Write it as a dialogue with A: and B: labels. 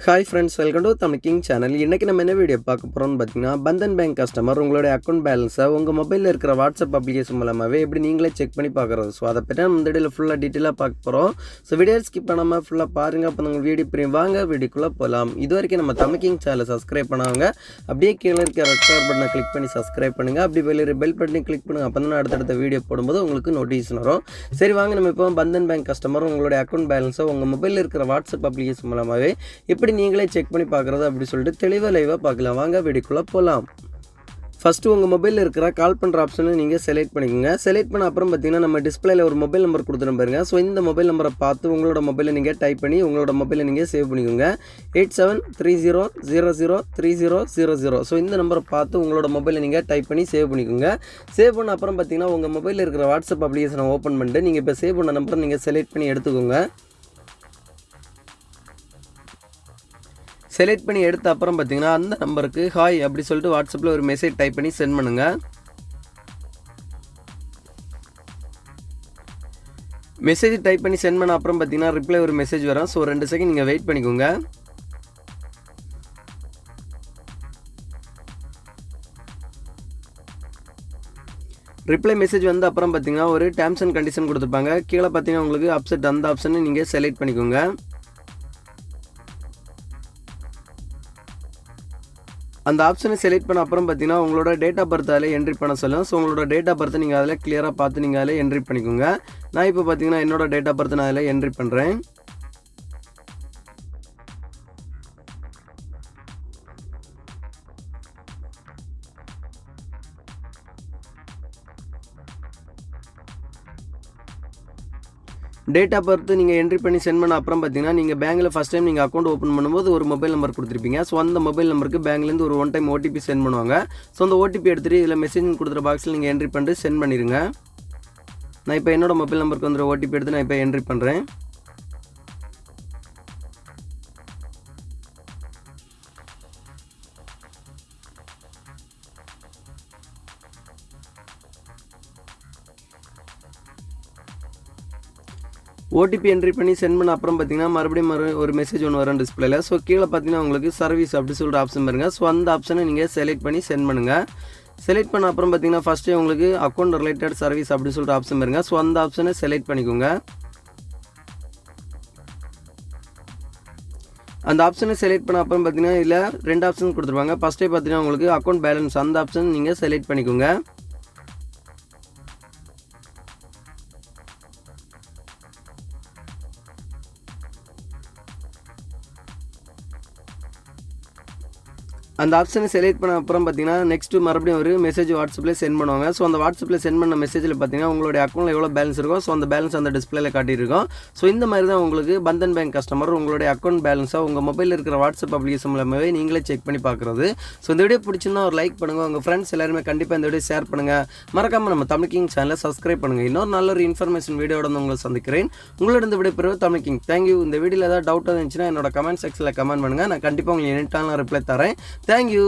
A: Hi friends, welcome to Tamil king channel. இன்றைக்கி நம்ம என்ன வீடியோ பார்க்க போகிறோம்னு பார்த்தீங்கன்னா, பந்தன் பேங்க் கஸ்டமர் உங்களுடைய அக்கௌண்ட் பேலன்ஸை உங்கள் மொபைலில் இருக்கிற வாட்ஸ்அப் அப்ளிகேஷன் மூலமாகவே எப்படி நீங்களே செக் பண்ணி பார்க்குறது. ஸோ அதை பற்றி நம்ம இந்த வீடியோவில் ஃபுல்லாக டீட்டெயிலாக பார்க்க போகிறோம். ஸோ வீடியோ ஸ்கிப் பண்ணாமல் ஃபுல்லாக பாருங்கள். அப்போ உங்கள் வீடியோ பிரியும் வாங்க வீடியோக்குள்ளே போகலாம். இது வரைக்கும் நம்ம தமிழ் கிங் சேனலை சப்ஸ்கிரைப் பண்ணாங்க அப்படியே கீழே இருக்க ரெட் கலர் பட்டனை கிளிக் பண்ணி சப்ஸ்கிரைப் பண்ணுங்கள். அப்படி வெளியே பெல் பட்டனை கிளிக் பண்ணுங்கள். அப்போ தான் அடுத்தடுத்த வீடியோ போடும்போது உங்களுக்கு நோட்டிஃபிகேஷன் வரும். சரி வாங்க, நம்ம இப்போ பந்தன் பேங்க் கஸ்டமர் உங்களுடைய அக்கௌண்ட் பேலன்ஸை உங்கள் மொபைலில் இருக்கிற வாட்ஸ்அப் அப்ளிகேஷன் மூலமாகவே எப்படி நீங்களே செக் பண்ணி பார்க்குறது அப்படி சொல்லிட்டு தெளிவாக லைவாக பார்க்கலாம். வாங்க வீடியோக்குள்ளே போகலாம். ஃபஸ்ட்டு உங்கள் மொபைலில் இருக்கிற கால் பண்ணுற ஆப்ஷனை நீங்கள் செலக்ட் பண்ணிக்கோங்க. செலக்ட் பண்ண அப்புறம் பார்த்தீங்கன்னா நம்ம டிஸ்பிளேல ஒரு மொபைல் நம்பர் கொடுத்துரும் பாருங்க. ஸோ இந்த மொபைல் நம்பரை பார்த்து உங்களோட மொபைலை நீங்கள் டைப் பண்ணி உங்களோட மொபைலை நீங்கள் சேவ் பண்ணிக்கோங்க. 8730003000. ஸோ இந்த நம்பரை பார்த்து உங்களோட மொபைலை நீங்கள் டைப் பண்ணி சேவ் பண்ணிக்கோங்க. சேவ் பண்ண அப்புறம் பார்த்தீங்கன்னா உங்கள் மொபைலில் இருக்கிற வாட்ஸ்அப் அப்ளிகேஷனை ஓப்பன் பண்ணிட்டு நீங்கள் இப்போ சேவ் பண்ண நம்பரை நீங்கள் செலக்ட் பண்ணி எடுத்துக்கோங்க. செலக்ட் பண்ணி எடுத்த அப்புறம் பார்த்தீங்கன்னா அந்த நம்பருக்கு ஹாய் அப்படி சொல்லிட்டு வாட்ஸ்அப்பில் ஒரு மெசேஜ் டைப் பண்ணி சென்ட் பண்ணுங்கள். மெசேஜ் டைப் பண்ணி சென்ட் பண்ண அப்புறம் பார்த்தீங்கன்னா ரிப்ளை ஒரு மெசேஜ் வரும். ஸோ 2 செகண்ட் நீங்கள் வெயிட் பண்ணிக்கோங்க. ரிப்ளை மெசேஜ் வந்து அப்புறம் பார்த்தீங்கன்னா ஒரு டேர்ம்ஸ் அண்ட் கண்டிஷன் கொடுத்துருப்பாங்க. கீழே பார்த்தீங்கன்னா உங்களுக்கு அப்செட் அந்த ஆப்ஷனை நீங்கள் செலக்ட் பண்ணிக்கோங்க. அந்த ஆப்ஷனை செலக்ட் பண்ண அப்புறம் பார்த்தீங்கன்னா உங்களோட டேட் ஆஃப் பர்த் அதில் என்ட்ரி பண்ண சொல்லும். ஸோ உங்களோட டேட் ஆஃப் பர்த்தை நீங்கள் அதில் கிளியராக பார்த்து நீங்கள் அதில் என்ட்ரி பண்ணிக்கோங்க. நான் இப்போ பார்த்தீங்கன்னா என்னோட டேட் ஆஃப் பர்த் நான் அதில் என்ட்ரி பண்ணுறேன். டேட் ஆஃப் பர்த் நீங்கள் என்ட்ரி பண்ணி சென்ட் பண்ண அப்புறம் பார்த்தீங்கன்னா நீங்கள் பேங்கில் ஃபஸ்ட் டைம் நீங்கள் அக்கௌண்ட் ஓப்பன் பண்ணும்போது ஒரு மொபைல் நம்பர் கொடுத்துருப்பீங்க. ஸோ அந்த மொபைல் நம்பருக்கு பேங்க்லேருந்து ஒரு 1 டைம் ஓடிபி சென்ட் பண்ணுவாங்க. ஸோ அந்த ஓடிபி எடுத்துகிட்டு இதில் மெசேஜ் கொடுத்துற பாக்ஸில் நீங்கள் என்ட்ரி பண்ணிட்டு சென்ட் பண்ணிடுங்க. நான் இப்போ என்னோட மொபைல் நம்பருக்கு வந்துற ஓடிபி எடுத்து நான் இப்போ என்ட்ரி பண்ணுறேன். ஓடிபி என்ட்ரி பண்ணி சென்ட் பண்ண அப்புறம் பார்த்தீங்கன்னா மறுபடியும் ஒரு மெசேஜ் ஒன்று வரும் டிஸ்பிளேல. ஸோ கீழே பார்த்தீங்கன்னா உங்களுக்கு சர்வீஸ் அப்படி சொல்லிட்டு ஆப்ஷன் பாருங்க. ஸோ அந்த ஆப்ஷனை நீங்கள் செலக்ட் பண்ணி சென்ட் பண்ணுங்கள். செலக்ட் பண்ண அப்புறம் பார்த்தீங்கன்னா ஃபஸ்ட்டு உங்களுக்கு அக்கௌண்ட் ரிலேட்டட் சர்வீஸ் அப்படி சொல்லிட்டு ஆப்ஷன் பாருங்க. ஸோ அந்த ஆப்ஷனை செலக்ட் பண்ணிக்கோங்க. அந்த ஆப்ஷனை செலக்ட் பண்ண அப்புறம் பார்த்தீங்கன்னா இதில் 2 ஆப்ஷன் கொடுத்துருவாங்க. ஃபஸ்ட்டே பார்த்தீங்கன்னா உங்களுக்கு அக்கௌண்ட் பேலன்ஸ் அந்த ஆப்ஷன் நீங்கள் செலக்ட் பண்ணிக்கோங்க. அந்த ஆப்ஷனை செலக்ட் பண்ண அப்புறம் பார்த்தீங்கன்னா நெக்ஸ்ட்டு மறுபடியும் ஒரு மெசேஜ் வாட்ஸ்அப்பில் சென்ட் பண்ணுவாங்க. ஸோ அந்த வாட்ஸ்அப்பில் சென்ட் பண்ண மெசேஜில் பார்த்தீங்கன்னா உங்களுடைய அக்கௌண்ட்டில் எவ்வளோ பேலன்ஸ் இருக்கும். ஸோ அந்த பேலன்ஸ் அந்த டிஸ்பிளேல காட்டியிருக்கும். ஸோ இந்த மாதிரி தான் உங்களுக்கு பந்தன் பேங்க் கஸ்டமர் உங்களுடைய அக்கௌண்ட் பேலன்ஸாக உங்கள் மொபைலில் இருக்கிற வாட்ஸ்அப் அப்ளிகேஷன் மூலமாகவே நீங்களே செக் பண்ணி பார்க்குறது. ஸோ இந்த வீடியோ பிடிச்சிருந்தா ஒரு லைக் பண்ணுங்கள். உங்கள் ஃப்ரெண்ட்ஸ் எல்லாருமே கண்டிப்பாக இந்த வீடியோ ஷேர் பண்ணுங்கள். மறக்காமல் நம்ம தமிழ் கிங் சேனலை சப்ஸ்கிரைப் பண்ணுங்கள். இன்னொரு நல்ல ஒரு இன்ஃபர்மேஷன் வீடியோட வந்து உங்களை சந்திக்கிறேன். உங்களோட இந்த வீடியோ பிறகு தமிழ் கிங். தேங்க்யூ. இந்த வீடியோவில் ஏதாவது டவுட் இருந்துச்சுன்னா என்னோட கமெண்ட் செக்ஷனில் கமெண்ட் பண்ணுங்கள். நான் கண்டிப்பாக உங்களுக்கு எனி டைம் ரிப்ளை தரேன். தேங்க்யூ.